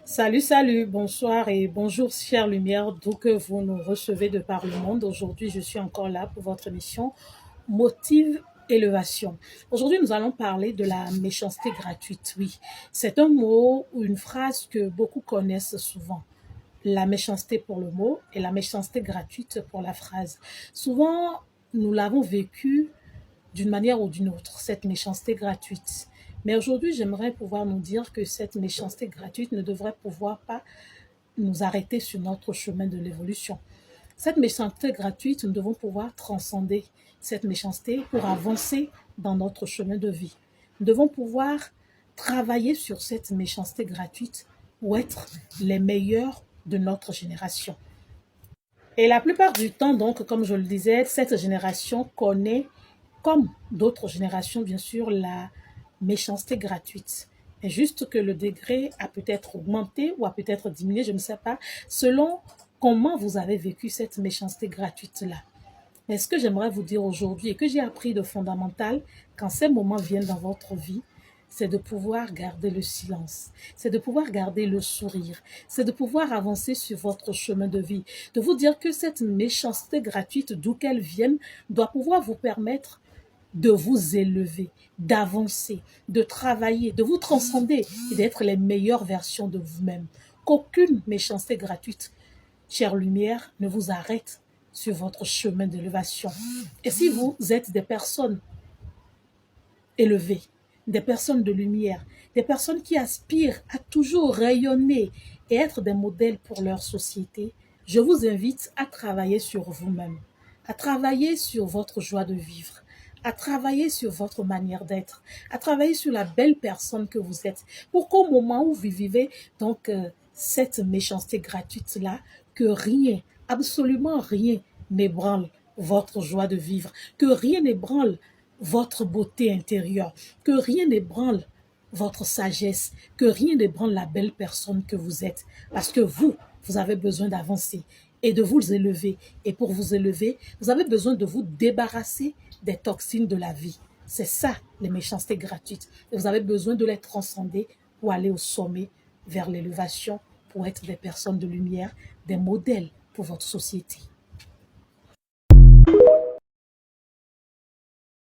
Salut, salut, bonsoir et bonjour, chère lumière, d'où que vous nous recevez de par le monde. Aujourd'hui, je suis encore là pour votre émission Motive Élévation. Aujourd'hui, nous allons parler de la méchanceté gratuite. Oui, c'est un mot ou une phrase que beaucoup connaissent souvent. La méchanceté pour le mot et la méchanceté gratuite pour la phrase. Souvent, nous l'avons vécu d'une manière ou d'une autre, cette méchanceté gratuite. Mais aujourd'hui, j'aimerais pouvoir nous dire que cette méchanceté gratuite ne devrait pouvoir pas nous arrêter sur notre chemin de l'évolution. Cette méchanceté gratuite, nous devons pouvoir transcender cette méchanceté pour avancer dans notre chemin de vie. Nous devons pouvoir travailler sur cette méchanceté gratuite pour être les meilleurs de notre génération. Et la plupart du temps, donc, comme je le disais, cette génération connaît, comme d'autres générations, bien sûr, la méchanceté gratuite. Et juste que le degré a peut-être augmenté ou a peut-être diminué, je ne sais pas, selon comment vous avez vécu cette méchanceté gratuite-là. Mais ce que j'aimerais vous dire aujourd'hui et que j'ai appris de fondamental, quand ces moments viennent dans votre vie, c'est de pouvoir garder le silence, c'est de pouvoir garder le sourire, c'est de pouvoir avancer sur votre chemin de vie, de vous dire que cette méchanceté gratuite, d'où qu'elle vienne, doit pouvoir vous permettre de vous élever, d'avancer, de travailler, de vous transcender et d'être les meilleures versions de vous-même. Qu'aucune méchanceté gratuite, chère lumière, ne vous arrête sur votre chemin d'élévation. Et si vous êtes des personnes élevées, des personnes de lumière, des personnes qui aspirent à toujours rayonner et être des modèles pour leur société, je vous invite à travailler sur vous-même, à travailler sur votre joie de vivre, à travailler sur votre manière d'être, à travailler sur la belle personne que vous êtes, pour qu'au moment où vous vivez cette méchanceté gratuite-là, que rien, absolument rien n'ébranle votre joie de vivre, que rien n'ébranle votre beauté intérieure, que rien n'ébranle votre sagesse, que rien n'ébranle la belle personne que vous êtes. Parce que vous avez besoin d'avancer et de vous élever. Et pour vous élever, vous avez besoin de vous débarrasser des toxines de la vie. C'est ça, les méchancetés gratuites. Et vous avez besoin de les transcender pour aller au sommet, vers l'élévation, pour être des personnes de lumière, des modèles pour votre société.